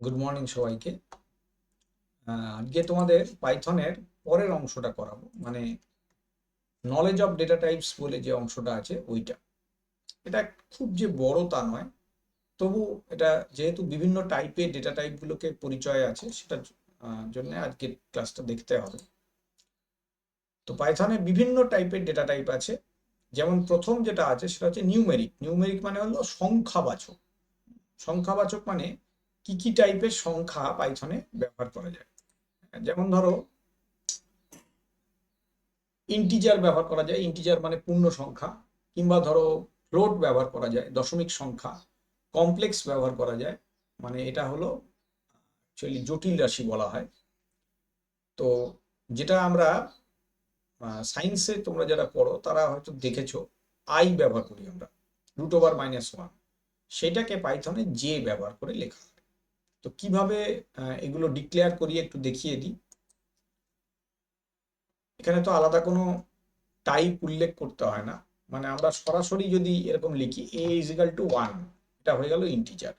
Good morning সবাইকে। আজকে তোমাদের পাইথনের পরের অংশটা করাবো, মানে নলেজ অফ ডেটা টাইপস বলে যে অংশটা আছে ওইটা। এটা খুব যে বড় তা নয়, তবু এটা যেহেতু বিভিন্ন টাইপের ডেটা টাইপগুলোকে পরিচয় আছে সেটার জন্য আজকে ক্লাসটা দেখতে হবে। তো পাইথনে বিভিন্ন টাইপের ডেটা টাইপ আছে। যেমন প্রথম যেটা আছে সেটা হচ্ছে নিউমেরিক। নিউমেরিক মানে হলো সংখ্যাবাচক। সংখ্যাবাচক মানে কি কি টাইপের সংখ্যা পাইথনে ব্যবহার করা যায়। যেমন ধরো ইন্টিজার ব্যবহার করা যায়, ইন্টিজার মানে পূর্ণ সংখ্যা। কিংবা ধরো ফ্লোট ব্যবহার করা যায়, দশমিক সংখ্যা। কমপ্লেক্স ব্যবহার করা যায়, মানে এটা হলো অ্যাকচুয়ালি জটিল রাশি বলা হয়। তো যেটা আমরা সায়েন্সে তোমরা যারা পড়ো তারা হয়তো দেখেছো, আই ব্যবহার করি আমরা, √(-1), সেটাকে পাইথনে জে ব্যবহার করে লেখা হয়। তো কিভাবে এগুলো ডিক্লেয়ার করি একটু দেখিয়ে দিই। এখানে তো আলাদা কোনো টাইপ উল্লেখ করতে হয় না, মানে আমরা সরাসরি যদি এরকম লিখি a=1, এটা হয়ে গেল ইন্টিজার।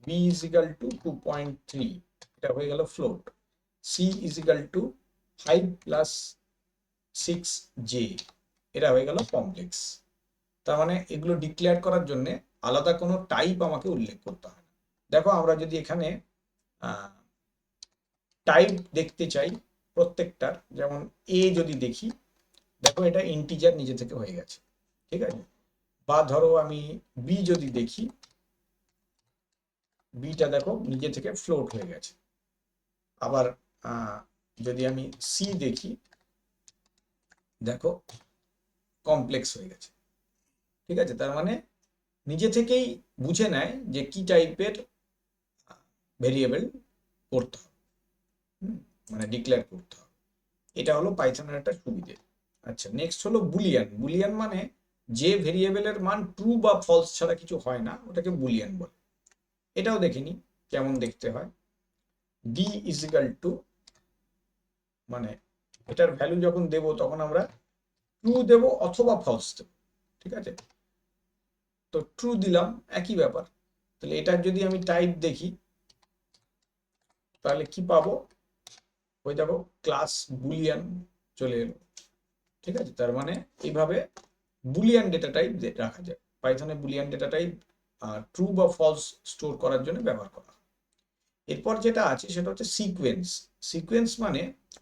b=2.3, এটা হয়ে গেল ফ্লোট। c=5+6j, এটা হয়ে গেল কমপ্লেক্স। তার মানে এগুলো ডিক্লেয়ার করার জন্য আলাদা কোনো টাইপ আমাকে উল্লেখ করতে হয় না। দেখো আমরা যদি এখানে টাইপ দেখতে চাই প্রত্যেকটার, যেমন এ যদি দেখি, দেখো এটা ইন্টিজার নিজে থেকে হয়ে গেছে, ঠিক আছে। বা ধরো আমি বি যদি দেখি, বিটা দেখো নিজে থেকে ফ্লোট হয়ে গেছে। আবার যদি আমি সি দেখি, দেখো কমপ্লেক্স হয়ে গেছে, ঠিক আছে। তার মানে নিজে থেকেই বুঝে নেয় যে কি টাইপের ভেরিয়েবল করতে হবে, মানে ডিক্লেয়ার করতে হবে। এটা হলো পাইথনের একটা সুবিধে। আচ্ছা, নেক্সট হলো বুলিয়ান। বুলিয়ান মানে যে ভেরিয়েবলের মান ট্রু বা ফলস ছাড়া কিছু হয় না, ওটাকে বুলিয়ান বলে। এটাও দেখিনি কেমন দেখতে হয়। d=, মানে এটার ভ্যালু যখন দেব তখন আমরা ট্রু দেব অথবা ফলস দেব, ঠিক আছে। তো ট্রু দিলাম, একই ব্যাপার। তাহলে এটার যদি আমি টাইপ দেখি, তাহলে কি পাবো, ওই দেখো ক্লাস বুলিয়ান চলে এলো, ঠিক আছে। তার মানে এইভাবে বুলিয়ান ডেটা টাইপ রাখা যায় পাইথনে। বুলিয়ান ডেটা টাইপ ট্রু বা ফলস স্টোর করার জন্য ব্যবহার করা হয়। এরপর যেটা আছে সেটা হচ্ছে সিকোয়েন্স। সিকোয়েন্স মানে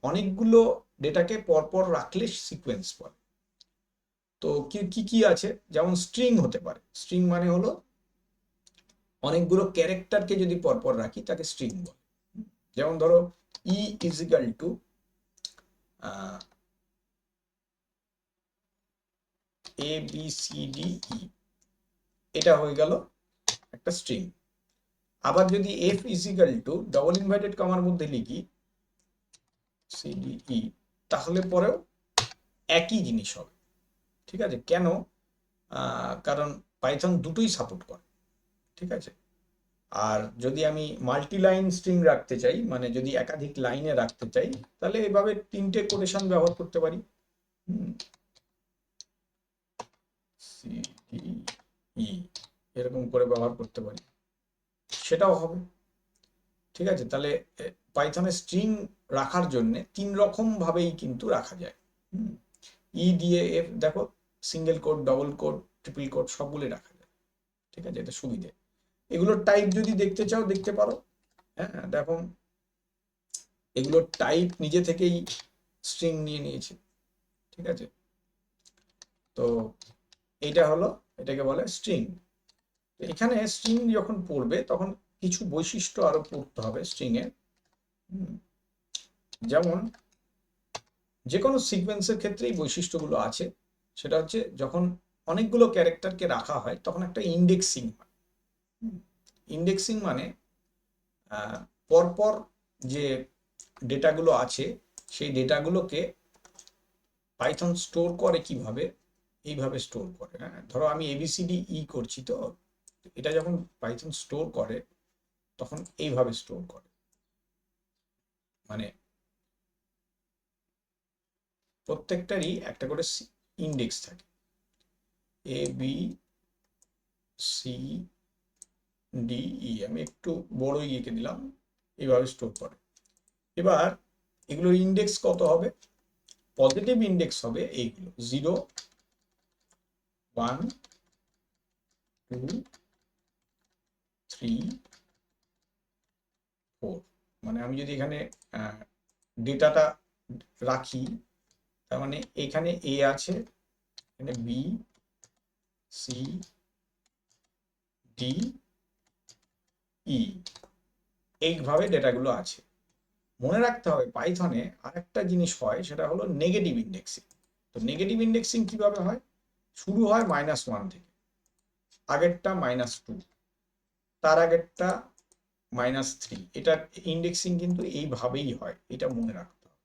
অনেকগুলো ডেটাকে পরপর রাখলে সিকোয়েন্স বলে। তো কি কি কি আছে, যেমন স্ট্রিং হতে পারে। স্ট্রিং মানে হলো অনেকগুলো ক্যারেক্টারকে যদি পরপর রাখি তাকে স্ট্রিং বলে। যেমন ধরো e=, ABCDE, এটা হয়ে গেল একটা স্ট্রিং। আবার যদি f=, ডবল ইনভার্টেড কমার মধ্যে লিখি CDE, তাহলে পরেও একই জিনিস হবে, ঠিক আছে। কেন? কারণ পাইথন দুটোই সাপোর্ট করে, ঠিক আছে। আর যদি আমি মাল্টি লাইন স্ট্রিং রাখতে চাই, মানে যদি একাধিক লাইনে রাখতে চাই, তাহলে এভাবে তিনটে কোটেশন ব্যবহার করতে পারি। CDE এরকম করে ব্যবহার করতে পারি, সেটাও হবে, ঠিক আছে। তাহলে পাইথনে স্ট্রিং রাখার জন্য তিন রকম ভাবেই কিন্তু রাখা যায়। ই দিয়ে এফ, দেখো single quote, double coat, triple code সবগুলো রাখা যায়, ঠিক আছে। এটা সুবিধে। এগুলোর টাইপ যদি দেখতে চাও দেখতে পারো। হ্যাঁ, দেখো এগুলোর টাইপ নিজে থেকেই স্ট্রিং নিয়ে নিয়েছে, ঠিক আছে। তো এইটা হলো, এটাকে বলে স্ট্রিং। এখানে স্ট্রিং যখন পড়বে তখন কিছু বৈশিষ্ট্য আরো পড়তে হবে স্ট্রিং এর। যেমন যে কোনো সিকোয়েন্সের ক্ষেত্রেই বৈশিষ্ট্যগুলো আছে। সেটা হচ্ছে যখন অনেকগুলো ক্যারেক্টারকে রাখা হয় তখন একটা ইন্ডেক্সিং হয়। ইন্ডেক্সিং মানে পরপর যে ডেটাগুলো আছে সেই ডেটাগুলোকে পাইথন স্টোর করে কিভাবে, এইভাবে স্টোর করে। হ্যাঁ, ধরো আমি ABCDE করছি, তো এটা যখন পাইথন স্টোর করে তখন এইভাবে স্টোর করে, মানে প্রত্যেকটারই একটা করে ইন্ডেক্স থাকে, A B C ডিই, আমি একটু বড় ইয়েকে দিলাম, এইভাবে স্টোর করে। এবার এগুলোর ইন্ডেক্স কত হবে? পজিটিভ ইন্ডেক্স হবে এইগুলো 0 1 2 3 4। মানে আমি যদি এখানে ডেটাটা রাখি, তার মানে এখানে এ আছে, এখানে বি, সি, ডি, ই, এইভাবে ডেটাগুলো আছে। মনে রাখতে হবে পাইথনে আরেকটা জিনিস হয়, সেটা হলো নেগেটিভ ইন্ডেক্সিং। তো নেগেটিভ ইন্ডেক্সিং কিভাবে হয়? শুরু হয় -1 থেকে, আগেরটা -2, তার আগেরটা -3। এটার ইন্ডেক্সিং কিন্তু এইভাবেই হয়, এটা মনে রাখতে হবে।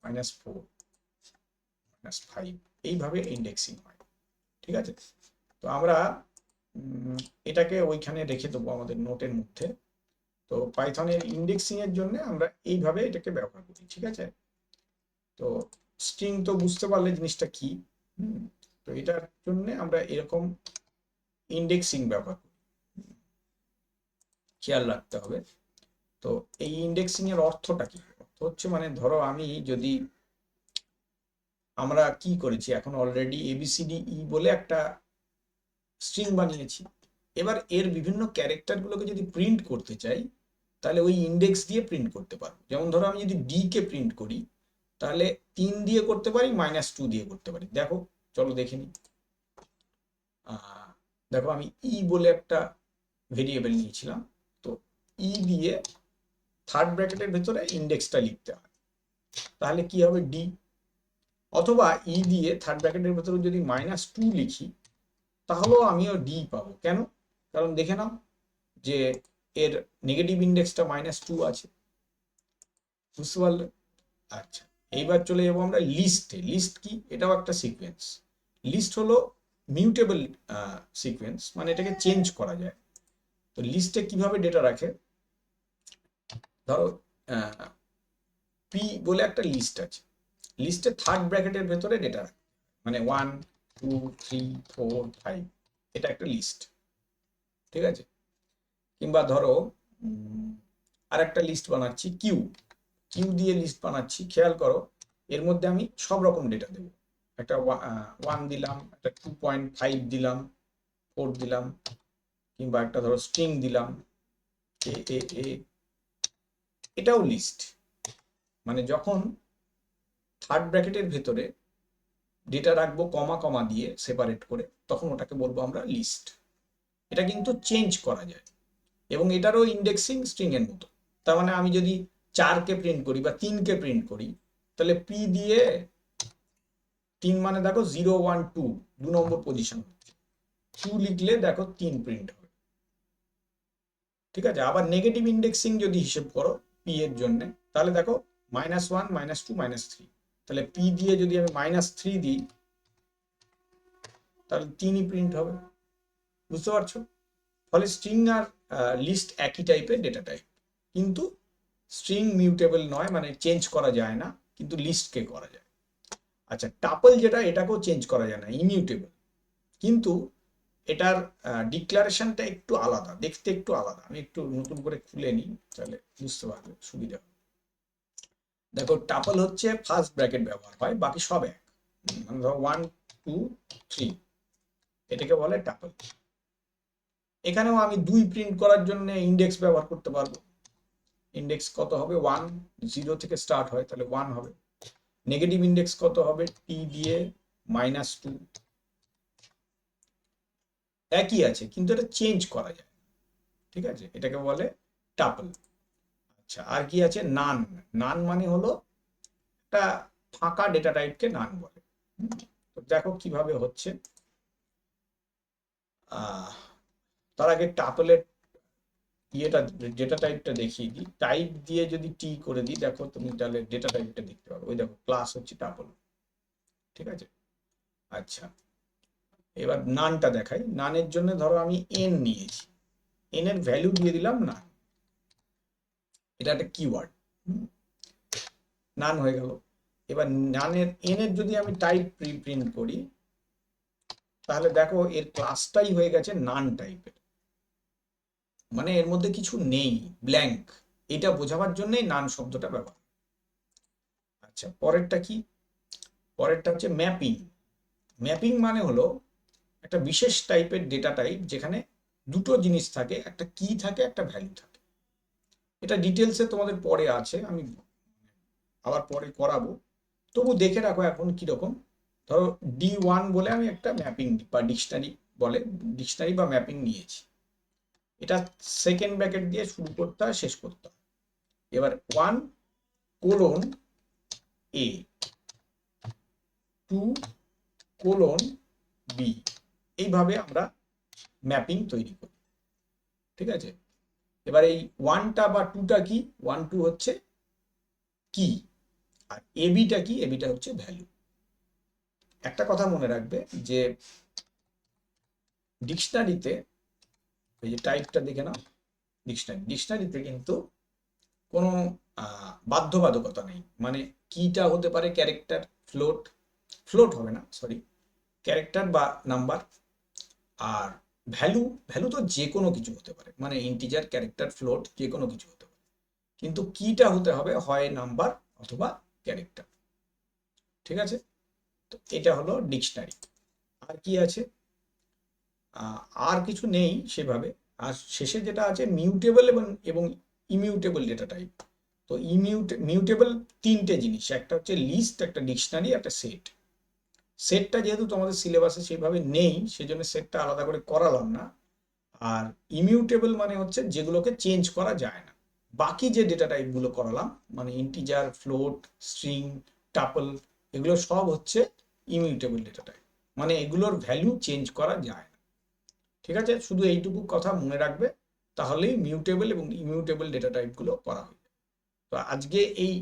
-4, -5, এইভাবে ইন্ডেক্সিং হয়। ঠিক আছে, তো আমরা এটাকে ওইখানে রেখে দেবো আমাদের নোটের মধ্যে। তো পাইথনের ইন্ডেক্সিং এর জন্য আমরা এইভাবে এটাকে ব্যবহার করি। ঠিক আছে, তো স্ট্রিং তো বুঝতে পারলে জিনিসটা কি। তো এটার জন্য আমরা এরকম ইন্ডেক্সিং ব্যবহার করি, খেয়াল রাখতে হবে। তো এই ইন্ডেক্সিং এর অর্থটা কি? অর্থ হচ্ছে, মানে ধরো আমি যদি, আমরা কি করেছি এখন অলরেডি ABCDE বলে একটা স্ট্রিং বানিয়েছি। এবার এর বিভিন্ন ক্যারেক্টার গুলোকে যদি প্রিন্ট করতে চাই, তাহলে ওই ইন্ডেক্স দিয়ে প্রিন্ট করতে পারবো। যেমন ধরো আমি যদি ডি কে প্রিন্ট করি, তাহলে 3 দিয়ে করতে পারি, -2 দিয়ে করতে পারি। দেখো, চলো দেখে নিই। দেখো, আমি ই বলে একটা ভেরিয়েবল নিয়েছিলাম। তো ই দিয়ে থার্ড ব্র্যাকেটের ভেতরে ইন্ডেক্সটা লিখতে হয়, তাহলে কি হবে? ডি। অথবা ই দিয়ে থার্ড ব্র্যাকেটের ভেতরে যদি -2 লিখি, তাহলেও আমিও ডি পাবো। কেন? কারণ দেখে নাও যে এর নেগেটিভ ইন্ডেক্সটা -2 আছে। বুঝতে পারলে? আচ্ছা, এইবার চলে যাবো আমরা লিস্টে। লিস্ট কি? এটাও একটা সিকোয়েন্স। লিস্ট হলো মিউটেবল সিকোয়েন্স, মানে এটাকে চেঞ্জ করা যায়। তো লিস্টে কিভাবে ডেটা রাখে? ধরো পি বলে একটা লিস্ট আছে, লিস্টে থার্ড ব্র্যাকেটের ভেতরে ডেটা রাখে, মানে 1 2 3 4 5, এটা একটা লিস্ট। ঠিক আছে, কিংবা ধরো আর একটা লিস্ট বানাচ্ছি, কিউ। কিউ দিয়ে লিস্ট বানাচ্ছি, খেয়াল করো এর মধ্যে আমি সব রকম ডেটা দেবো। একটা 1 দিলাম, একটা 2.5 দিলাম, 4 দিলাম, কিংবা একটা ধরো স্ট্রিং দিলাম এ এ এ, এটাও লিস্ট। মানে যখন থার্ড ব্র্যাকেটের ভেতরে ডেটা রাখবো কমা কমা দিয়ে সেপারেট করে, তখন ওটাকে বলবো আমরা লিস্ট। এটা কিন্তু চেঞ্জ করা যায়, এবং এটারও ইন্ডেক্সিং স্ট্রিং এর মতো। তার মানে আমি যদি 4 কে প্রিন্ট করি বা 3 কে প্রিন্ট করি, তাহলে পি দিয়ে 3 মানে দেখো 0 1 2, 2 নম্বর পজিশন। 2 লিখলে দেখো 3 প্রিন্ট হবে। ঠিক আছে, আবার নেগেটিভ ইন্ডেক্সিং যদি হিসেব করো পি এর জন্য, তাহলে দেখো -1 -2 -3, তাহলে পি দিয়ে যদি আমি -3 দিই, তাহলে 3ই প্রিন্ট হবে। বুঝতে পারছো? ফলে স্ট্রিং আর লিস্ট একই টাইপের ডেটা টাইপ, কিন্তু স্ট্রিং মিউটেবল নয়, মানে চেঞ্জ করা যায় না, কিন্তু লিস্টকে করা যায়। আচ্ছা, টাপল যেটা, এটাকেও চেঞ্জ করা যায় না, ইমিউটেবল, কিন্তু এটার ডিক্লারেশনটা একটু আলাদা, দেখতে একটু আলাদা। আমি একটু নতুন করে খুলে নিই, তাহলে বুঝতে পারবে সুবিধা হবে। দেখো, টাপল হচ্ছে ফার্স্ট ব্র্যাকেট ব্যবহার হয়, বাকি সব এক। মানে ধরো 1 2 3, এটাকে বলে টাপল। এখানেও আমি 2 প্রিন্ট করার জন্য ইন্ডেক্স ব্যবহার করতে পারবো। ইন্ডেক্স কত হবে? 1, 0 থেকে স্টার্ট হয়, তাহলে 1 হবে। নেগেটিভ ইন্ডেক্স কত হবে? টি দিয়ে -2, একই আছে, কিন্তু এটা চেঞ্জ করা যায়। ঠিক আছে, এটাকে বলে টাপল। আচ্ছা, আর কি আছে? নান। নান মানে হলো একটা ফাঁকা ডেটা টাইপকে নান বলে। তো দেখো কিভাবে হচ্ছে। তার আগে টাপলের ইয়েটা, ডেটা টাইপটা দেখিয়ে দিই। টাইপ দিয়ে যদি টি করে দিই, দেখো তুমি তাহলে ডেটা টাইপটা দেখতে পাবে। ওই দেখো, ক্লাস হচ্ছে টাপল। ঠিক আছে, আচ্ছা, এবার নানটা দেখাই। নানের জন্য ধরো আমি এন নিয়েছি, এন এর ভ্যালু দিয়ে দিলাম নান। এটা একটা কিওয়ার্ড, নান হয়ে গেল। এবার নানের এন এর যদি আমি টাইপ প্রিন্ট করি, তাহলে দেখো এর ক্লাসটাই হয়ে গেছে নান টাইপের, মানে এর মধ্যে কিছু নেই, ব্ল্যাঙ্ক। এটা বোঝাবার জন্যই নান শব্দটা ব্যবহার। আচ্ছা, পরেরটা কি? পরেরটা হচ্ছে ম্যাপিং। ম্যাপিং মানে হলো একটা বিশেষ টাইপের ডেটা টাইপ যেখানে দুটো জিনিস থাকে, একটা কি থাকে, একটা ভ্যালু থাকে। এটা ডিটেলসে তোমাদের পরে আছে, আমি আবার পরে করাবো, তবু দেখে রাখো এখন কিরকম। ধরো D1 বলে আমি একটা ম্যাপিং বা ডিকশনারি বলে, ডিকশনারি বা ম্যাপিং নিয়েছি। এটা সেকেন্ড ব্র্যাকেট দিয়ে শুরু করতে হয়, শেষ করতে হয়। এবার 1:A, 2:B, এইভাবে আমরা ম্যাপিং তৈরি করি। ঠিক আছে? এবার এই 1টা বা 2টা কি? 1 2 হচ্ছে কি, আর AB টা কি? AB টা হচ্ছে ভ্যালু। একটা কথা মনে রাখবে যে ডিকশনারিতে, এই যে টাইপটা দেখে নাও, ডিকশনারিতে কিন্তু কোনো বাধ্যবাধকতা নেই। মানে কিটা হতে পারে ক্যারেক্টার, ফ্লোট, ফ্লোট হবে না, সরি, ক্যারেক্টার বা নাম্বার। আর ভ্যালু, ভ্যালু তো যে কোনো কিছু হতে পারে, মানে ইন্টিজার, ক্যারেক্টার, ফ্লোট, যে কোনো কিছু হতে পারে। কিন্তু কিটা হতে হবে হয় নাম্বার অথবা ক্যারেক্টার। ঠিক আছে? তো এটা হলো ডিকশনারি। আর কি আছে? আর কিছু নেই সেভাবে। আর শেষে যেটা আছে মিউটেবল এবং ইমিউটেবল ডেটা টাইপ। তো মিউটেবল তিনটে জিনিস, একটা হচ্ছে লিস্ট, একটা ডিকশনারি, একটা সেট। সেটটা যেহেতু তোমাদের সিলেবাসে সেভাবে নেই, সেজন্য সেটটা আলাদা করে করালাম না। আর ইমিউটেবল মানে হচ্ছে যেগুলোকে চেঞ্জ করা যায় না। বাকি যে ডেটা টাইপগুলো করালাম, মানে ইন্টিজার, ফ্লোট, স্ট্রিং, টাপল, এগুলো সব হচ্ছে ইমিউটেবল ডেটা টাইপ, মানে এগুলোর ভ্যালু চেঞ্জ করা যায় না। ঠিক আছে? শুধু এইটুকু কথা মনে রাখবে, তাহলেই মিউটেবল এবং ইমিউটেবল ডেটা টাইপগুলো করা হবে। তো আজকে এই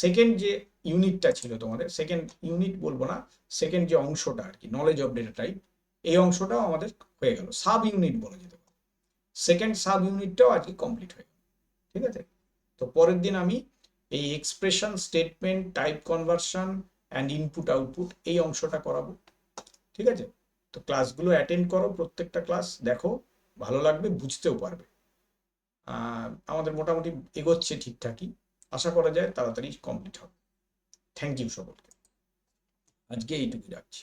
সেকেন্ড যে ইউনিটটা ছিল তোমাদের, সেকেন্ড ইউনিট বলবো না, সেকেন্ড যে অংশটা আর কি, নলেজ অফ ডেটা টাইপ, এই অংশটাও আমাদের হয়ে গেল, সাব ইউনিট বলা যেতে পারে। সেকেন্ড সাব ইউনিটটাও আজকে কমপ্লিট হয়ে গেল। ঠিক আছে? তো পরের দিন আমি এই expression, statement, type conversion and input output, এই অংশটা করাবো। ঠিক আছে? তো ক্লাসগুলো অ্যাটেন্ড করো, প্রত্যেকটা ক্লাস দেখো, ভালো লাগবে, বুঝতেও পারবে। আমাদের মোটামুটি এগোচ্ছে ঠিকঠাকই, আশা করা যায় তাড়াতাড়ি কমপ্লিট হবে। থ্যাংক ইউ সকলকে, আজকে এইটুকু রাখছি।